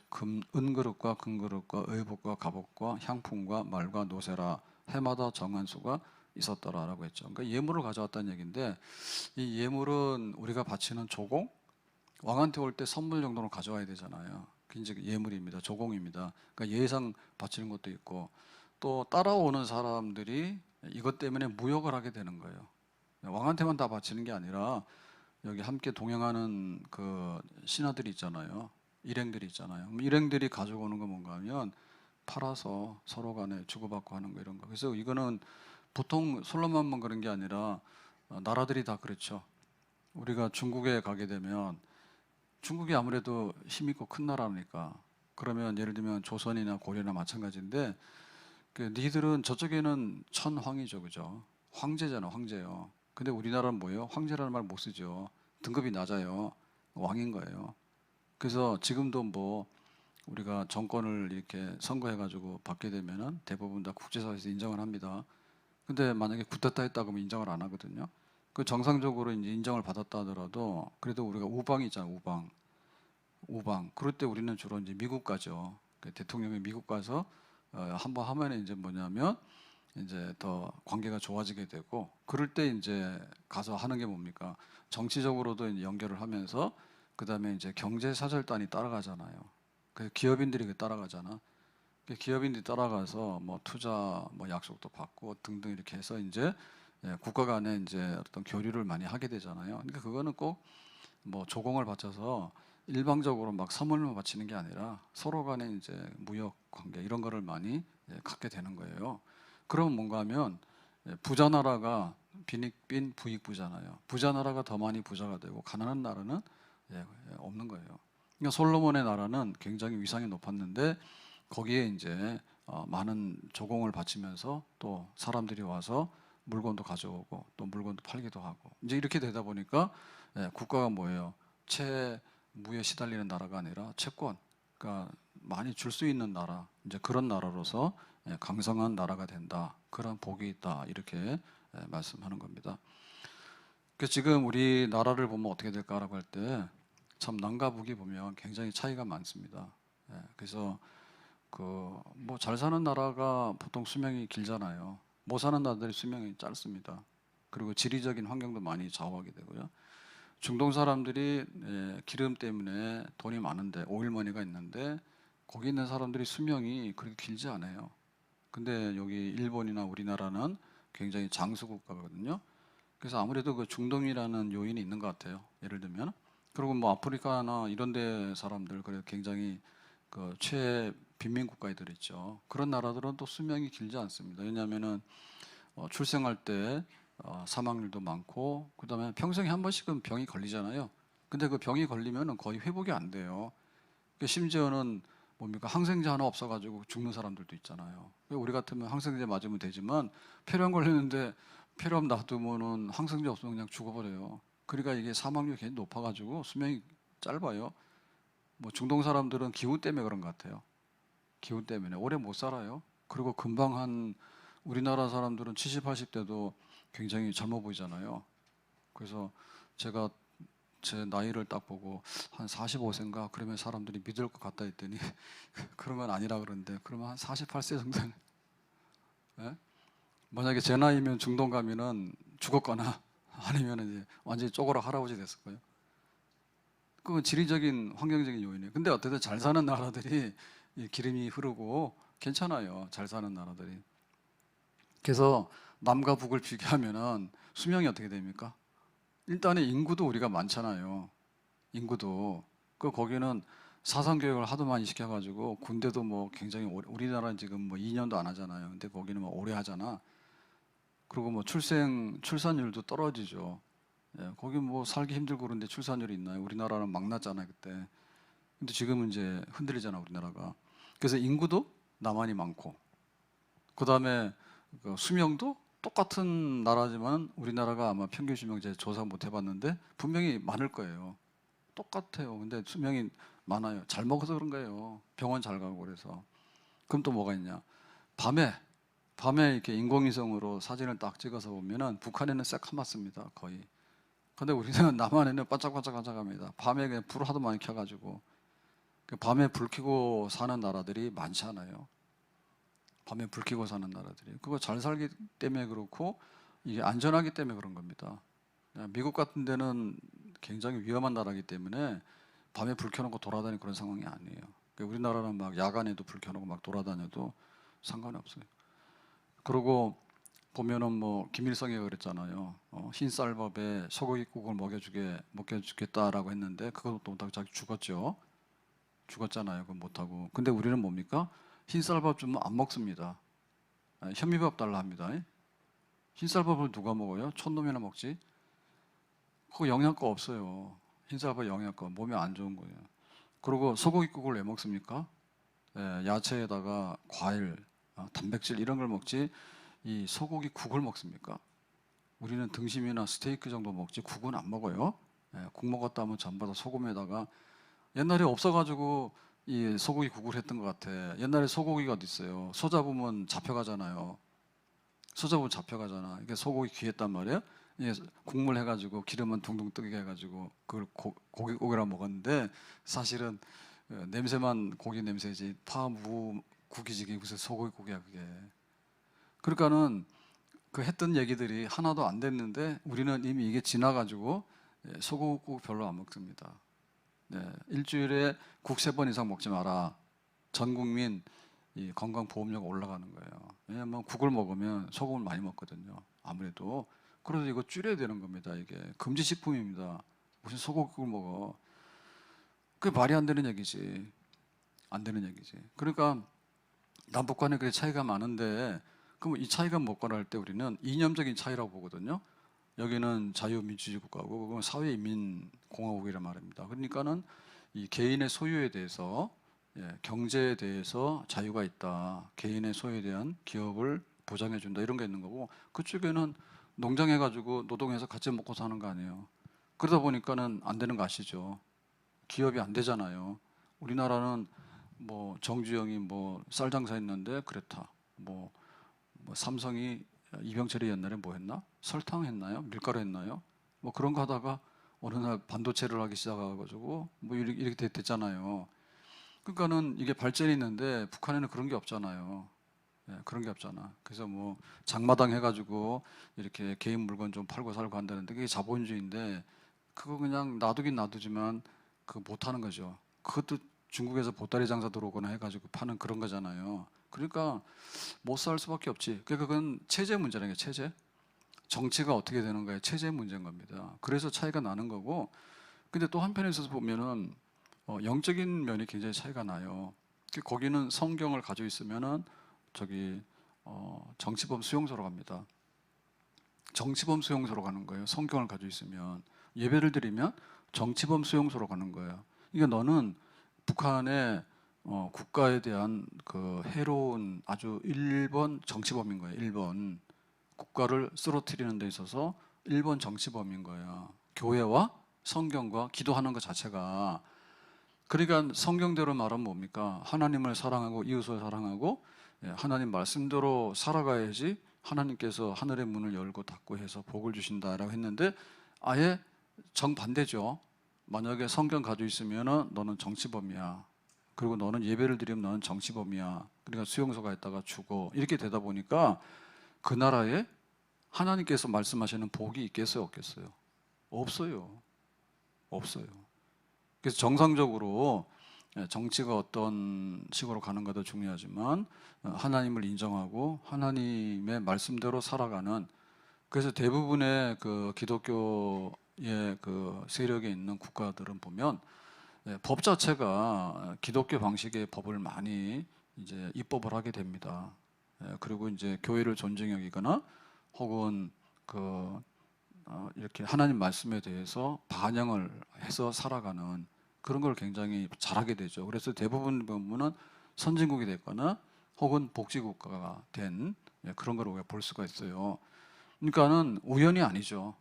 은그릇과 금그릇과 의복과 갑옷과 향품과 말과 노새라 해마다 정한 수가 있었더라라고 했죠. 그러니까 예물을 가져왔다는 얘기인데 이 예물은 우리가 바치는 조공, 왕한테 올 때 선물 정도는 가져와야 되잖아요. 그게 이제 예물입니다. 조공입니다. 그러니까 예상 바치는 것도 있고 또 따라오는 사람들이 이것 때문에 무역을 하게 되는 거예요. 왕한테만 다 바치는 게 아니라 여기 함께 동행하는 그 신하들이 있잖아요. 일행들이 있잖아요. 일행들이 가져오는 거 뭔가 하면 팔아서 서로 간에 주고받고 하는 거 이런 거. 그래서 이거는 보통 솔로몬만 그런 게 아니라 나라들이 다 그렇죠. 우리가 중국에 가게 되면 중국이 아무래도 힘있고 큰 나라니까 그러면 예를 들면 조선이나 고려나 마찬가지인데 그 니들은 저쪽에는 천황이죠, 그죠? 황제잖아, 황제요. 근데 우리나라는 뭐예요? 황제라는 말 못 쓰죠. 등급이 낮아요. 왕인 거예요. 그래서 지금도 뭐 우리가 정권을 이렇게 선거해가지고 받게 되면은 대부분 다 국제사회에서 인정을 합니다. 근데 만약에 쿠데타 했다 그러면 인정을 안 하거든요. 그 정상적으로 이제 인정을 받았다 하더라도 그래도 우리가 우방이 있잖아, 우방. 우방. 그럴 때 우리는 주로 이제 미국 가죠. 그 대통령이 미국 가서 한번 하면 이제 뭐냐면 이제 더 관계가 좋아지게 되고 그럴 때 이제 가서 하는 게 뭡니까? 정치적으로도 이제 연결을 하면서 그다음에 이제 경제 사절단이 따라가잖아요. 그 기업인들이 그 따라가잖아. 그 기업인들이 따라가서 뭐 투자 뭐 약속도 받고 등등 이렇게 해서 이제 국가 간에 이제 어떤 교류를 많이 하게 되잖아요. 그러니까 그거는 꼭 뭐 조공을 바쳐서 일방적으로 막 선물만 바치는 게 아니라 서로 간에 이제 무역 관계 이런 거를 많이 갖게 되는 거예요. 그럼 뭔가 하면 부자 나라가 빈익빈 부익부잖아요. 부자 나라가 더 많이 부자가 되고 가난한 나라는 없는 거예요. 그러니까 솔로몬의 나라는 굉장히 위상이 높았는데 거기에 이제 많은 조공을 바치면서 또 사람들이 와서 물건도 가져오고 또 물건도 팔기도 하고 이제 이렇게 되다 보니까 국가가 뭐예요? 채무에 시달리는 나라가 아니라 채권, 그러니까 많이 줄 수 있는 나라, 이제 그런 나라로서 강성한 나라가 된다. 그런 복이 있다. 이렇게 말씀하는 겁니다. 그래서 지금 우리 나라를 보면 어떻게 될까라고 할 때 참 남과 북이 보면 굉장히 차이가 많습니다. 그래서 그 뭐 잘 사는 나라가 보통 수명이 길잖아요. 못 사는 나라들이 수명이 짧습니다. 그리고 지리적인 환경도 많이 좌우하게 되고요. 중동 사람들이 기름 때문에 돈이 많은데 오일머니가 있는데 거기 있는 사람들이 수명이 그렇게 길지 않아요. 근데 여기 일본이나 우리나라는 굉장히 장수 국가거든요. 그래서 아무래도 그 중동이라는 요인이 있는 것 같아요. 예를 들면 그리고 뭐 아프리카나 이런 데 사람들 그래 굉장히 그 최빈민 국가들 있죠. 그런 나라들은 또 수명이 길지 않습니다. 왜냐하면은 출생할 때 사망률도 많고 그다음에 평생에 한 번씩은 병이 걸리잖아요. 근데 그 병이 걸리면은 거의 회복이 안 돼요. 심지어는 뭡니까 항생제 하나 없어가지고 죽는 사람들도 있잖아요. 우리 같으면 항생제 맞으면 되지만 폐렴 걸리는데 폐렴 놔두면은 항생제 없으면 그냥 죽어버려요. 그러니까 이게 사망률이 굉장히 높아가지고 수명이 짧아요. 뭐 중동 사람들은 기후 때문에 그런 것 같아요. 기후 때문에 오래 못 살아요. 그리고 금방 한 우리나라 사람들은 70, 80대도 굉장히 젊어 보이잖아요. 그래서 제가 제 나이를 딱 보고 한 45세인가 그러면 사람들이 믿을 것 같다 했더니 그런 건 아니라 그러는데, 그러면 한 48세 정도는 예? 만약에 제 나이면 중동 가면은 죽었거나 아니면 이제 완전히 쪼그라 할아버지 됐을 거예요. 그건 지리적인 환경적인 요인이에요. 근데 어쨌든 잘 사는 나라들이 이 기름이 흐르고 괜찮아요. 잘 사는 나라들이. 그래서 남과 북을 비교하면은 수명이 어떻게 됩니까? 일단은 인구도 우리가 많잖아요. 인구도. 거기는 사상교육을 하도 많이 시켜가지고 군대도 뭐 굉장히 우리나라는 지금 뭐 2년도 안 하잖아요. 근데 거기는 뭐 오래 하잖아. 그리고 뭐 출산율도 떨어지죠. 예, 거기 뭐 살기 힘들고 그런데 출산율이 있나요? 우리나라는 막 났잖아요 그때. 근데 지금은 이제 흔들리잖아 우리나라가. 그래서 인구도 남한이 많고, 그 다음에 수명도 똑같은 나라지만 우리나라가 아마 평균 수명제 조사 못 해봤는데 분명히 많을 거예요. 똑같아요. 근데 수명이 많아요. 잘 먹어서 그런 거예요. 병원 잘 가고 그래서. 그럼 또 뭐가 있냐? 밤에 이렇게 인공위성으로 사진을 딱 찍어서 보면은 북한에는 새카맣습니다 거의. 근데 우리는 남한에는 반짝반짝반짝합니다. 밤에 그냥 불을 하도 많이 켜가지고. 밤에 불 켜고 사는 나라들이 많지 않아요. 밤에 불 켜고 사는 나라들이. 그거 잘 살기 때문에 그렇고 이게 안전하기 때문에 그런 겁니다. 미국 같은 데는 굉장히 위험한 나라이기 때문에 밤에 불 켜놓고 돌아다니는 그런 상황이 아니에요. 우리나라는 막 야간에도 불 켜놓고 막 돌아다녀도 상관이 없어요. 그리고 보면은 뭐 김일성이 그랬잖아요. 흰쌀밥에 소고기국을 먹여주겠다라고 했는데 그것도 못하고 자기 죽었죠. 죽었잖아요. 그거 못하고. 근데 우리는 뭡니까? 흰쌀밥 주면 안 먹습니다. 현미밥 달라 합니다. 흰쌀밥을 누가 먹어요? 촌놈이나 먹지. 그거 영양가 없어요. 흰쌀밥 영양가, 몸에 안 좋은 거예요. 그리고 소고기국을 왜 먹습니까? 야채에다가 과일, 단백질 이런 걸 먹지 이 소고기국을 먹습니까? 우리는 등심이나 스테이크 정도 먹지 국은 안 먹어요. 국 먹었다 하면 전부 다 소금에다가, 옛날에 없어가지고 이 소고기 국을 했던 것 같아. 옛날에 소고기가 어디 있어요? 소 잡으면 잡혀가잖아요. 소 잡으면 잡혀가잖아. 이게 소고기 귀했단 말이에요. 예, 국물 해가지고 기름은 둥둥 뜨게 해가지고 그걸 고기라 먹었는데 사실은 냄새만 고기 냄새지 파무 국이지 그게 무슨 소고기 국이야 그게. 그러니까는 그 했던 얘기들이 하나도 안 됐는데 우리는 이미 이게 지나가지고 소고기국 별로 안 먹습니다. 일주일에 국 3번 이상 먹지 마라. 전 국민 이 건강보험료가 올라가는 거예요. 왜냐하면 국을 먹으면 소금을 많이 먹거든요. 아무래도. 그래서 이거 줄여야 되는 겁니다. 이게 금지식품입니다. 무슨 소고기국을 먹어. 그게 말이 안 되는 얘기지. 안 되는 얘기지. 그러니까 남북 간에 그게 차이가 많은데 그럼 이 차이가 뭐거나 할 때 우리는 이념적인 차이라고 보거든요. 여기는 자유민주주의 국가고 그건 사회인민공화국이란 말입니다. 그러니까는 이 개인의 소유에 대해서 경제에 대해서 자유가 있다. 개인의 소유에 대한 기업을 보장해 준다. 이런 게 있는 거고 그쪽에는 농장해가지고 노동해서 같이 먹고 사는 거 아니에요. 그러다 보니까는 안 되는 거 아시죠? 기업이 안 되잖아요. 우리나라는 뭐 정주영이 뭐 쌀 장사했는데 그랬다. 뭐 삼성이 이병철이 옛날에 뭐 했나? 설탕 했나요? 밀가루 했나요? 뭐 그런 거 하다가 어느 날 반도체를 하기 시작해가지고 뭐 이렇게 됐잖아요. 그러니까는 이게 발전이 있는데 북한에는 그런 게 없잖아요. 그런 게 없잖아. 그래서 뭐 장마당 해가지고 이렇게 개인 물건 좀 팔고 살고 한다는데 그게 자본주의인데 그거 그냥 놔두긴 놔두지만 그거 못 하는 거죠. 그것도 중국에서 보따리 장사 들어오거나 해가지고 파는 그런 거잖아요. 그러니까 못 살 수밖에 없지. 그러니까 그건 체제 문제라는 게 체제. 정치가 어떻게 되는 거에 체제 문제인 겁니다. 그래서 차이가 나는 거고. 근데 또 한편에서 보면은 영적인 면이 굉장히 차이가 나요. 거기는 성경을 가지고 있으면은 저기 정치범 수용소로 갑니다. 정치범 수용소로 가는 거예요. 성경을 가지고 있으면 예배를 드리면 정치범 수용소로 가는 거예요. 그러니까 너는 북한의 국가에 대한 그 해로운 아주 1번 정치범인 거예요. 1번 국가를 쓰러뜨리는 데 있어서 1번 정치범인 거예요. 교회와 성경과 기도하는 것 자체가. 그러니까 성경대로 말하면 뭡니까? 하나님을 사랑하고 이웃을 사랑하고 하나님 말씀대로 살아가야지 하나님께서 하늘의 문을 열고 닫고 해서 복을 주신다라고 했는데 아예 정반대죠. 만약에 성경 가지고 있으면 너는 정치범이야. 그리고 너는 예배를 드리면 너는 정치범이야. 그러니까 수용소 가 있다가 죽어. 이렇게 되다 보니까 그 나라에 하나님께서 말씀하시는 복이 있겠어요, 없겠어요? 없어요. 없어요. 그래서 정상적으로 정치가 어떤 식으로 가는가도 중요하지만 하나님을 인정하고 하나님의 말씀대로 살아가는, 그래서 대부분의 그 기독교의 그 세력에 있는 국가들은 보면 법 자체가 기독교 방식의 법을 많이 이제 입법을 하게 됩니다. 그리고 이제 교회를 존중히 여기거나 혹은 그 이렇게 하나님 말씀에 대해서 반영을 해서 살아가는 그런 걸 굉장히 잘하게 되죠. 그래서 대부분 보면은 선진국이 됐거나 혹은 복지국가가 된 그런 걸 우리가 볼 수가 있어요. 그러니까는 우연이 아니죠.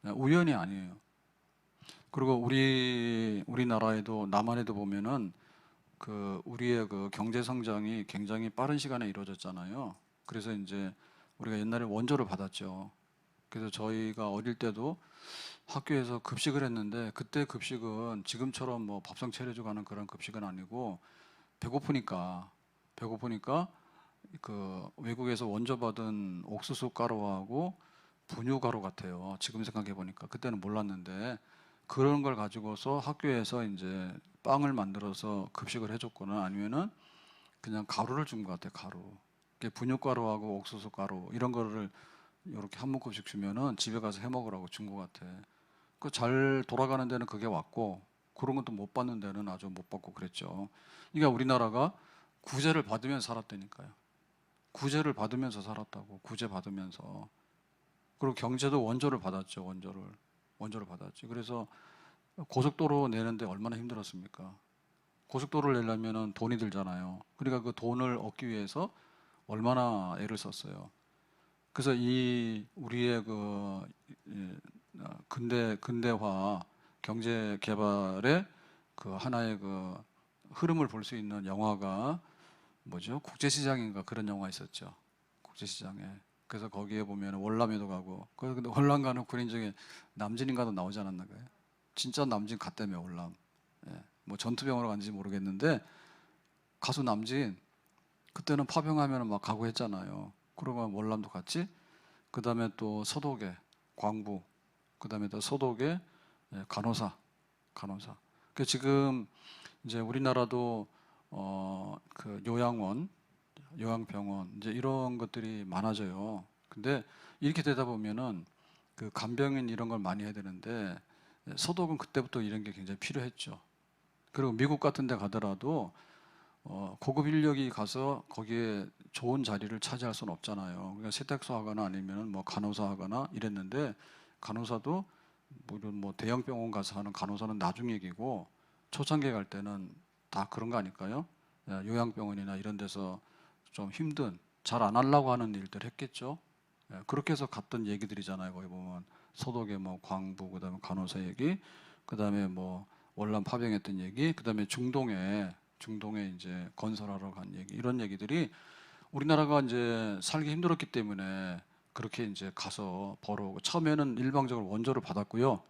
우연이 아니에요. 그리고 우리나라에도 남한에도 보면은 그 우리의 그 경제 성장이 굉장히 빠른 시간에 이루어졌잖아요. 그래서 이제 우리가 옛날에 원조를 받았죠. 그래서 저희가 어릴 때도 학교에서 급식을 했는데 그때 급식은 지금처럼 뭐 밥상 차려주고 하는 그런 급식은 아니고 배고프니까 그 외국에서 원조 받은 옥수수 가루하고 분유 가루 같아요. 지금 생각해 보니까 그때는 몰랐는데 그런 걸 가지고서 학교에서 이제 빵을 만들어서 급식을 해줬거나 아니면은 그냥 가루를 준 것 같아요. 가루. 분유 가루하고 옥수수 가루 이런 거를 이렇게 한 묶음씩 주면은 집에 가서 해 먹으라고 준 것 같아. 그 잘 돌아가는 데는 그게 왔고 그런 것도 못 받는 데는 아주 못 받고 그랬죠. 그러니까 우리나라가 구제를 받으면서 살았다니까요. 구제를 받으면서 살았다고. 구제 받으면서. 그리고 경제도 원조를 받았죠. 원조를 받았지. 그래서 고속도로 내는데 얼마나 힘들었습니까? 고속도로를 내려면은 돈이 들잖아요. 그러니까 그 돈을 얻기 위해서 얼마나 애를 썼어요. 그래서 이 우리의 그 근대화 경제 개발의 그 하나의 그 흐름을 볼 수 있는 영화가 뭐죠? 국제시장인가 그런 영화 있었죠. 국제시장에. 그래서 거기에 보면 월남에도 가고, 근데 월남 가는 군인 중에 남진인가도 나오지 않았나요? 진짜 남진 갔다며 월남. 뭐 전투병으로 간지 모르겠는데 가수 남진 그때는 파병하면 막 가고 했잖아요. 그러고 월남도 갔지. 그 다음에 또 서독에 광부, 그 다음에 또 서독에 간호사. 그 지금 이제 우리나라도 그 요양병원 이제 이런 것들이 많아져요. 근데 이렇게 되다 보면은 그 간병인 이런 걸 많이 해야 되는데 서독은 그때부터 이런 게 굉장히 필요했죠. 그리고 미국 같은 데 가더라도 고급 인력이 가서 거기에 좋은 자리를 차지할 수는 없잖아요. 그러니까 세탁소 하거나 아니면 뭐 간호사 하거나 이랬는데 간호사도 물론 뭐 대형 병원 가서 하는 간호사는 나중 얘기고 초창기에 갈 때는 다 그런 거 아닐까요? 요양병원이나 이런 데서 좀 힘든 잘 안 하려고 하는 일들 했겠죠. 그렇게 해서 갔던 얘기들이잖아요. 거기 보면 소독의 뭐 광부 그다음에 간호사 얘기, 그다음에 뭐 월남 파병했던 얘기, 그다음에 중동에 이제 건설하러 간 얘기 이런 얘기들이 우리나라가 이제 살기 힘들었기 때문에 그렇게 이제 가서 벌어오고 처음에는 일방적으로 원조를 받았고요.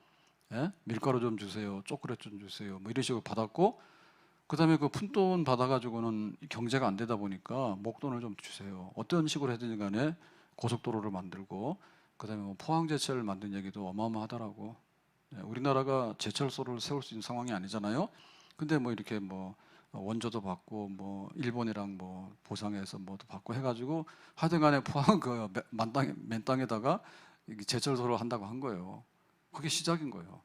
밀가루 좀 주세요, 초콜릿 좀 주세요, 뭐 이런 식으로 받았고 그다음에 그 푼돈 받아가지고는 경제가 안 되다 보니까 목돈을 좀 주세요. 어떤 식으로 해든지 간에 고속도로를 만들고 그다음에 뭐 포항제철을 만든 얘기도 어마어마하더라고. 우리나라가 제철소를 세울 수 있는 상황이 아니잖아요. 근데 뭐 이렇게 뭐 원조도 받고 뭐 일본이랑 뭐 보상해서 뭐도 받고 해가지고 하여튼간에 포항 그 맨 땅에다가 제철소를 한다고 한 거예요. 그게 시작인 거예요.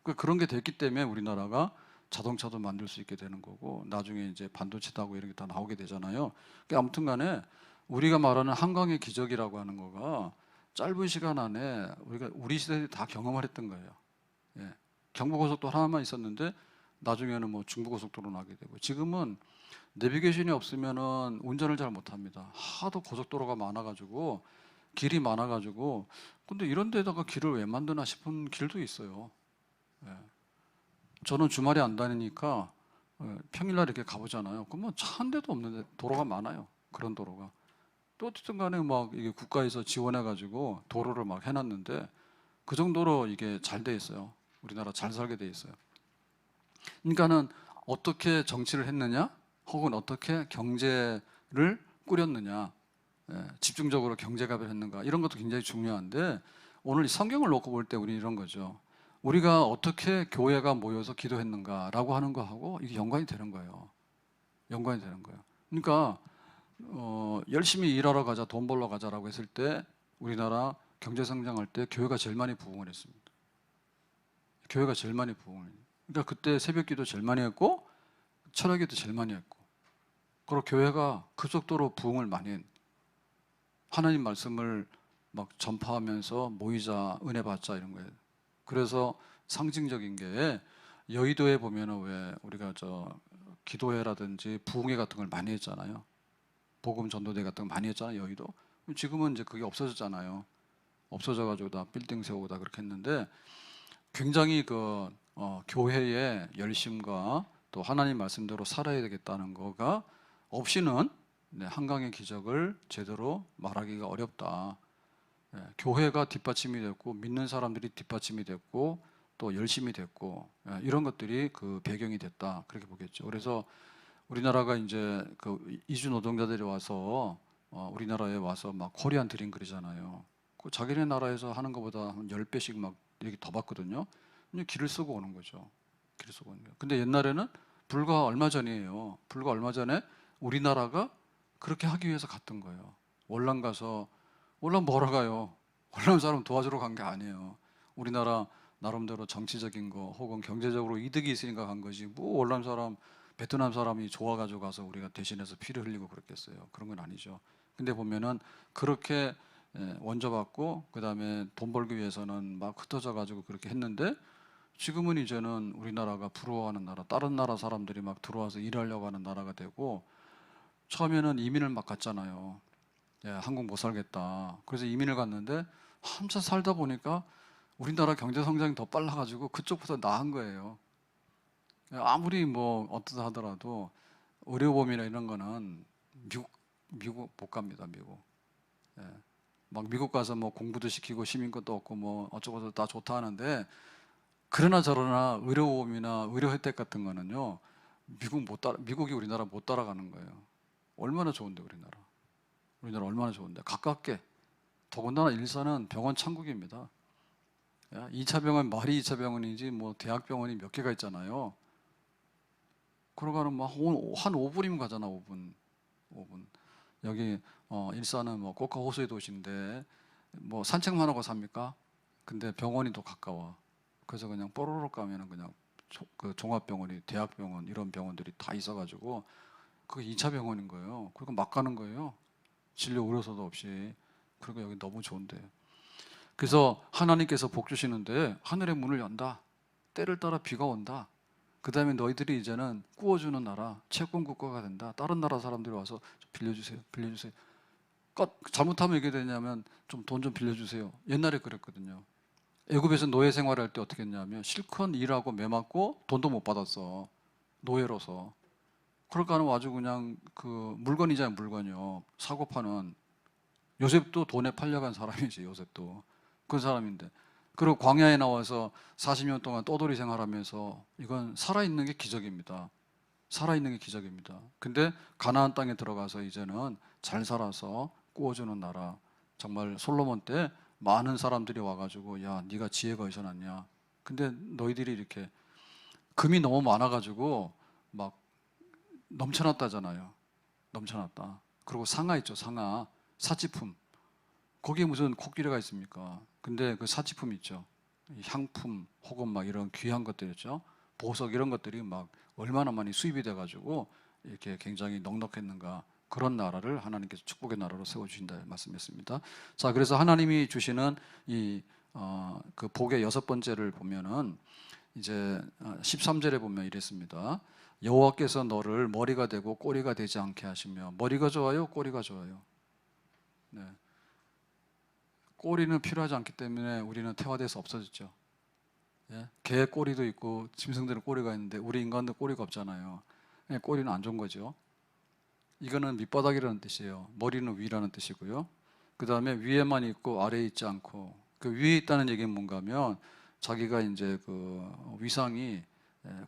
그런 게 됐기 때문에 우리나라가 자동차도 만들 수 있게 되는 거고 나중에 이제 반도체도 하고 이런 게 다 나오게 되잖아요. 그러니까 아무튼간에 우리가 말하는 한강의 기적이라고 하는 거가 짧은 시간 안에 우리 시대에 다 경험을 했던 거예요. 경부고속도로 하나만 있었는데 나중에는 뭐 중부고속도로 나게 되고 지금은 내비게이션이 없으면은 운전을 잘 못합니다. 하도 고속도로가 많아가지고 길이 많아가지고 근데 이런 데다가 길을 왜 만드나 싶은 길도 있어요. 저는 주말에 안 다니니까 평일날 이렇게 가보잖아요. 그러면 차 한 대도 없는데 도로가 많아요. 그런 도로가. 또 어쨌든 간에 막 이게 국가에서 지원해 가지고 도로를 막 해놨는데 그 정도로 이게 잘 돼 있어요. 우리나라 잘 살게 돼 있어요. 그러니까는 어떻게 정치를 했느냐, 혹은 어떻게 경제를 꾸렸느냐, 집중적으로 경제갑을 했는가, 이런 것도 굉장히 중요한데, 오늘 이 성경을 놓고 볼 때 우리 이런 거죠. 우리가 어떻게 교회가 모여서 기도했는가라고 하는 거하고 이게 연관이 되는 거예요. 연관이 되는 거예요. 그러니까 열심히 일하러 가자, 돈 벌러 가자라고 했을 때 우리나라 경제 성장할 때 교회가 제일 많이 부흥을 했습니다. 교회가 제일 많이 부흥을 했어요. 그러니까 그때 새벽기도 제일 많이 했고 철학기도 제일 많이 했고, 그리고 교회가 급속도로 부흥을 많이 했. 하나님 말씀을 막 전파하면서 모이자, 은혜 받자, 이런 거예요. 그래서 상징적인 게 여의도에 보면은 왜 우리가 저 기도회라든지 부흥회 같은 걸 많이 했잖아요. 복음 전도대 같은 거 많이 했잖아요, 여의도. 지금은 이제 그게 없어졌잖아요. 없어져가지고 다 빌딩 세우고 다 그렇게 했는데, 굉장히 교회의 열심과 또 하나님 말씀대로 살아야 되겠다는 거가 없이는 한강의 기적을 제대로 말하기가 어렵다. 교회가 뒷받침이 됐고 믿는 사람들이 뒷받침이 됐고 또 열심히 됐고, 이런 것들이 그 배경이 됐다, 그렇게 보겠죠. 그래서 우리나라가 이제 그 이주 노동자들이 와서 우리나라에 와서 막 코리안 드림 그러잖아요. 그 자기네 나라에서 하는 것보다 한 10배씩 막 이렇게 더 받거든요. 그냥 길을 쓰고 오는 거죠. 길을 쓰고 오는 거예요. 근데 옛날에는 불과 얼마 전이에요. 불과 얼마 전에 우리나라가 그렇게 하기 위해서 갔던 거예요. 월남 가서, 월남 뭐하러 가요? 월남 사람 도와주러 간 게 아니에요. 우리나라 나름대로 정치적인 거 혹은 경제적으로 이득이 있으니까 간 거지, 뭐 월남 사람, 베트남 사람이 좋아가지고 가서 우리가 대신해서 피를 흘리고 그랬겠어요. 그런 건 아니죠. 근데 보면은 그렇게 원조받고 그다음에 돈 벌기 위해서는 막 흩어져 가지고 그렇게 했는데, 지금은 이제는 우리나라가 부러워하는 나라, 다른 나라 사람들이 막 들어와서 일하려고 하는 나라가 되고, 처음에는 이민을 막 갔잖아요. 한국 못 살겠다. 그래서 이민을 갔는데 한참 살다 보니까 우리나라 경제 성장이 더 빨라가지고 그쪽보다 나은 거예요. 아무리 뭐 어떠다 하더라도 의료보험이나 이런 거는 미국 못 갑니다. 미국. 예. 막 미국 가서 뭐 공부도 시키고 시민권도 얻고 뭐 어쩌고저쩌고 다 좋다 하는데, 그러나 저러나 의료보험이나 의료 혜택 같은 거는요, 미국이 우리나라 못 따라가는 거예요. 얼마나 좋은데 우리나라 얼마나 좋은데, 가깝게. 더군다나 일산은 병원 천국입니다. 2차 병원, 말이 2차 병원이지 뭐 대학병원이 몇 개가 있잖아요. 그러고는 막 한 5분이면 가잖아. 5분. 여기 일산은 뭐 고가 호수의 도시인데 뭐 산책만 하고 삽니까? 근데 병원이 더 가까워. 그래서 그냥 뽀로로 가면은 그냥 그 종합병원이, 대학병원 이런 병원들이 다 있어가지고 그게 2차 병원인 거예요. 그리고 막 가는 거예요. 진료 의료소도 없이. 그리고 여기 너무 좋은데. 그래서 하나님께서 복 주시는데 하늘의 문을 연다. 때를 따라 비가 온다. 그 다음에 너희들이 이제는 꾸어주는 나라, 채권 국가가 된다. 다른 나라 사람들이 와서 빌려주세요. 잘못하면 이게 되냐면 좀 돈 좀 빌려주세요. 옛날에 그랬거든요. 애굽에서 노예 생활할 때 어떻게 했냐면 실컷 일하고 매맞고 돈도 못 받았어. 노예로서. 그러니까 아주 그냥 그 물건이잖아요. 물건이요. 사고 파는. 요셉도 돈에 팔려간 사람이지. 요셉도 그런 사람인데, 그리고 광야에 나와서 40년 동안 떠돌이 생활하면서, 이건 살아있는 게 기적입니다. 살아있는 게 기적입니다. 근데 가나안 땅에 들어가서 이제는 잘 살아서 구워주는 나라. 정말 솔로몬 때 많은 사람들이 와가지고, 야, 네가 지혜가 어디서 났냐. 근데 너희들이 이렇게 금이 너무 많아가지고 막 넘쳐났다잖아요. 넘쳐났다. 그리고 상아 있죠. 상아. 사치품. 거기에 무슨 코끼리가 있습니까? 근데 그 사치품 있죠. 향품 혹은 막 이런 귀한 것들 있죠. 보석 이런 것들이 막 얼마나 많이 수입이 돼가지고 이렇게 굉장히 넉넉했는가. 그런 나라를 하나님께서 축복의 나라로 세워주신다 말씀했습니다. 자, 그래서 하나님이 주시는 그 복의 6번째를 보면은 이제 13절에 보면 이랬습니다. 여호와께서 너를 머리가 되고 꼬리가 되지 않게 하시며. 머리가 좋아요? 꼬리가 좋아요? 네. 꼬리는 필요하지 않기 때문에 우리는 태화돼서 없어졌죠. 개 꼬리도 있고 짐승들은 꼬리가 있는데 우리 인간들 꼬리가 없잖아요. 꼬리는 안 좋은 거죠. 이거는 밑바닥이라는 뜻이에요. 머리는 위라는 뜻이고요. 그 다음에 위에만 있고 아래에 있지 않고, 그 위에 있다는 얘기는 뭔가 하면 자기가 이제 그 위상이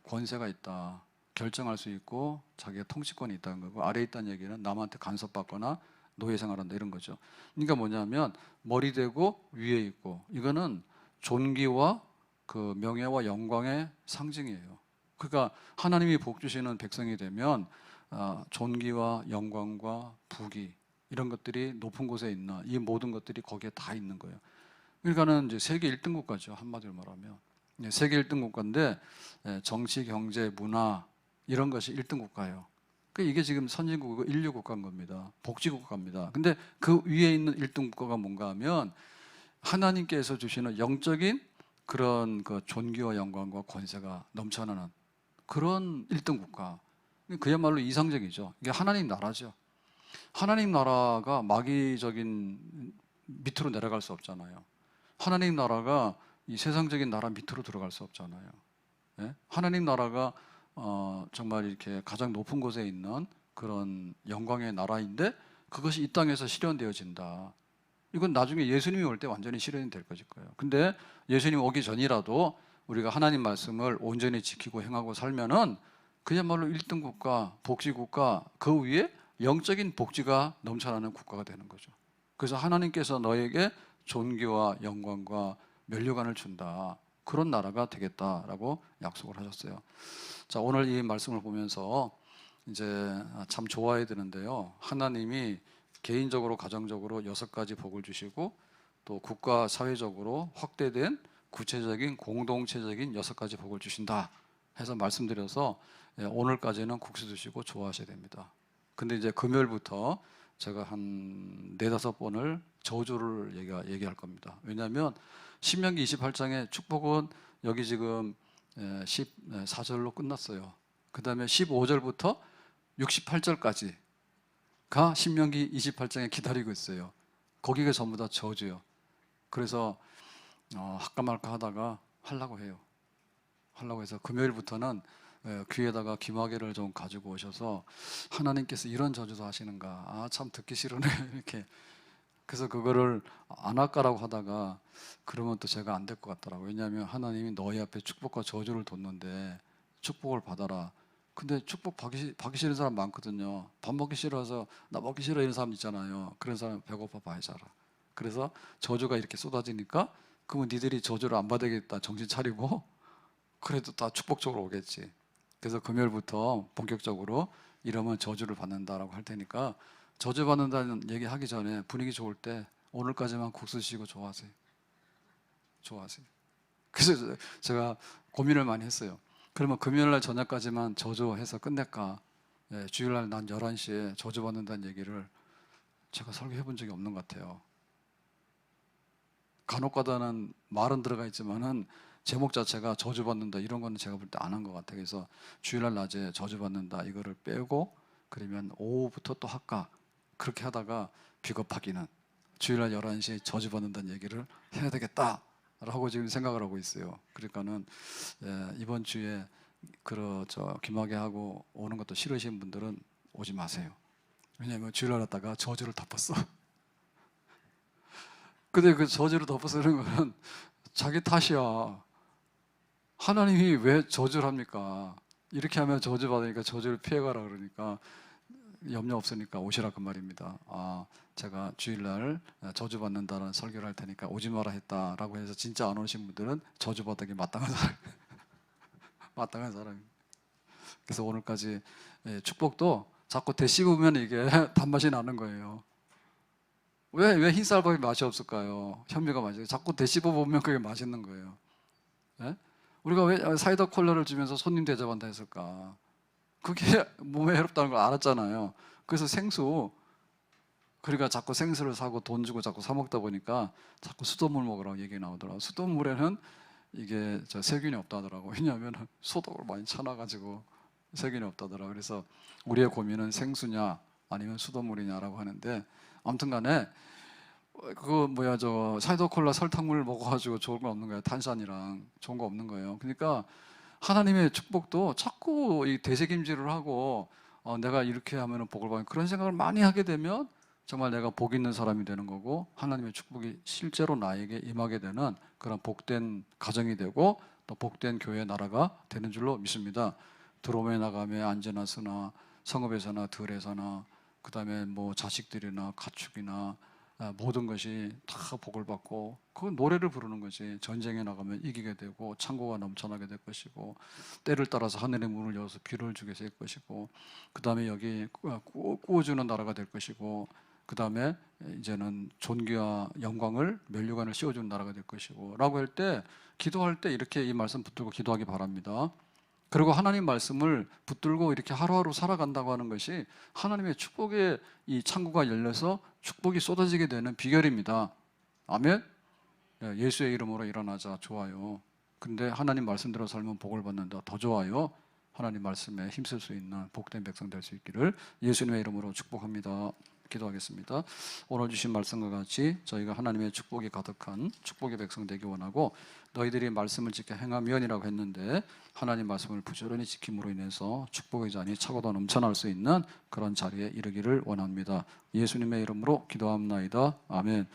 권세가 있다, 결정할 수 있고 자기가 통치권이 있다는 거고, 아래에 있다는 얘기는 남한테 간섭받거나 노예 생활한다 이런 거죠. 그러니까 뭐냐면 머리 되고 위에 있고, 이거는 존귀와 그 명예와 영광의 상징이에요. 그러니까 하나님이 복 주시는 백성이 되면 존귀와 영광과 부귀 이런 것들이 높은 곳에 있나, 이 모든 것들이 거기에 다 있는 거예요. 그러니까는 이제 세계 1등 국가죠, 한마디로 말하면. 세계 1등 국가인데 정치, 경제, 문화 이런 것이 1등 국가예요. 그러니까 이게 지금 선진국이고 인류 국가인 겁니다. 복지 국가입니다. 근데 그 위에 있는 1등 국가가 뭔가 하면 하나님께서 주시는 영적인 그런 그 존귀와 영광과 권세가 넘쳐나는 그런 1등 국가. 그야말로 이상적이죠. 이게 하나님 나라죠. 하나님 나라가 마귀적인 밑으로 내려갈 수 없잖아요. 하나님 나라가 이 세상적인 나라 밑으로 들어갈 수 없잖아요. 예? 하나님 나라가 정말 이렇게 가장 높은 곳에 있는 그런 영광의 나라인데 그것이 이 땅에서 실현되어진다. 이건 나중에 예수님이 올 때 완전히 실현이 될 것일 거예요. 근데 예수님 오기 전이라도 우리가 하나님 말씀을 온전히 지키고 행하고 살면은 그야말로 1등 국가, 복지 국가, 그 위에 영적인 복지가 넘쳐나는 국가가 되는 거죠. 그래서 하나님께서 너에게 존귀와 영광과 면류관을 준다, 그런 나라가 되겠다라고 약속을 하셨어요. 자, 오늘 이 말씀을 보면서 이제 참 좋아야 되는데요. 하나님이 개인적으로 가정적으로 6가지 복을 주시고 또 국가 사회적으로 확대된 구체적인 공동체적인 6가지 복을 주신다 해서 말씀드려서 오늘까지는 국수 드시고 좋아하셔야 됩니다. 근데 이제 금요일부터 제가 한 4-5번을 저주를 얘기할 겁니다. 왜냐하면 신명기 28장의 축복은 여기 지금 14절로 끝났어요. 그 다음에 15절부터 68절까지가 신명기 28장에 기다리고 있어요. 거기가 전부 다 저주요. 그래서 할까 말까 하다가 하려고 해요. 하려고 해서 금요일부터는 귀에다가 귀마개를 좀 가지고 오셔서 하나님께서 이런 저주도 하시는가, 참 듣기 싫으네 이렇게. 그래서 그거를 안 할까라고 하다가 그러면 또 제가 안 될 것 같더라고요. 왜냐하면 하나님이 너희 앞에 축복과 저주를 뒀는데 축복을 받아라. 근데 축복 받기 싫은 사람 많거든요. 밥 먹기 싫어서 나 먹기 싫어 이런 사람 있잖아요. 그런 사람 배고파 봐야 살아. 그래서 저주가 이렇게 쏟아지니까 그러면 니들이 저주를 안 받아야겠다 정신 차리고 그래도 다 축복 쪽으로 오겠지. 그래서 금요일부터 본격적으로 이러면 저주를 받는다라고 할 테니까, 저주 받는다는 얘기 하기 전에 분위기 좋을 때 오늘까지만 국수 드시고 좋아하세요. 좋아하세요. 그래서 제가 고민을 많이 했어요. 그러면 금요일날 저녁까지만 저주해서 끝낼까? 주일날 난 11시에 저주 받는다는 얘기를 제가 설교해 본 적이 없는 것 같아요. 간혹가다는 말은 들어가 있지만은 제목 자체가 저주받는다 이런 거는 제가 볼 때 안 한 것 같아요. 그래서 주일날 낮에 저주받는다 이거를 빼고 그러면 오후부터 또 할까? 그렇게 하다가 비겁하기는 주일날 11시에 저주받는다는 얘기를 해야 되겠다라고 지금 생각을 하고 있어요. 그러니까는 이번 주에 귀마개 하고 오는 것도 싫으신 분들은 오지 마세요. 왜냐하면 주일날 왔다가 저주를 덮었어. 근데 그 저주를 덮어쓰는 거는 자기 탓이야. 하나님이 왜 저주를 합니까? 이렇게 하면 저주 받으니까 저주를 피해가라 그러니까 염려 없으니까 오시라 그 말입니다. 제가 주일날 저주 받는다는 설교를 할 테니까 오지 마라 했다라고 해서 진짜 안 오신 분들은 저주 받기 마땅한 사람, 마땅한 사람입니다. 그래서 오늘까지 축복도 자꾸 데씹으면 이게 단맛이 나는 거예요. 왜 흰쌀밥이 맛이 없을까요? 현미가 맛있어요. 자꾸 데씹어 보면 그게 맛있는 거예요. 네? 우리가 왜 사이다 콜라를 주면서 손님 대접한다 했을까? 그게 몸에 해롭다는 걸 알았잖아요. 그래서 생수, 그러니까 자꾸 생수를 사고 돈 주고 자꾸 사 먹다 보니까 자꾸 수돗물 먹으라고 얘기 나오더라고요. 수돗물에는 이게 세균이 없다더라고요. 왜냐하면 소독을 많이 쳐놔가지고 세균이 없다더라고요. 그래서 우리의 고민은 생수냐 아니면 수돗물이냐라고 하는데, 아무튼 간에 사이다 콜라 설탕물 먹어가지고 좋은 거 없는 거예요. 탄산이랑 좋은 거 없는 거예요. 그러니까 하나님의 축복도 자꾸 이 되새김질을 하고 내가 이렇게 하면 복을 받는 그런 생각을 많이 하게 되면 정말 내가 복 있는 사람이 되는 거고 하나님의 축복이 실제로 나에게 임하게 되는 그런 복된 가정이 되고 또 복된 교회 나라가 되는 줄로 믿습니다. 드롬에 나가며 안전나 서나 성읍에서나 들에서나 그다음에 뭐 자식들이나 가축이나 모든 것이 다 복을 받고 그건 노래를 부르는 거지. 전쟁에 나가면 이기게 되고 창고가 넘쳐나게 될 것이고 때를 따라서 하늘의 문을 열어서 비를 주게 될 것이고 그다음에 여기 구워주는 나라가 될 것이고 그다음에 이제는 존귀와 영광을 면류관을 씌워주는 나라가 될 것이고 라고 할 때 기도할 때 이렇게 이 말씀 붙들고 기도하기 바랍니다. 그리고 하나님 말씀을 붙들고 이렇게 하루하루 살아간다고 하는 것이 하나님의 축복의 이 창구가 열려서 축복이 쏟아지게 되는 비결입니다. 아멘. 예수의 이름으로 일어나자. 좋아요. 근데 하나님 말씀대로 살면 복을 받는다. 더 좋아요. 하나님 말씀에 힘쓸 수 있는 복된 백성 될 수 있기를 예수님의 이름으로 축복합니다. 기도하겠습니다. 오늘 주신 말씀과 같이 저희가 하나님의 축복이 가득한 축복의 백성 되기 원하고 너희들이 말씀을 지켜 행하면이라고 했는데 하나님 말씀을 부지런히 지킴으로 인해서 축복의 잔이 차고도 넘쳐날 수 있는 그런 자리에 이르기를 원합니다. 예수님의 이름으로 기도합나이다. 아멘.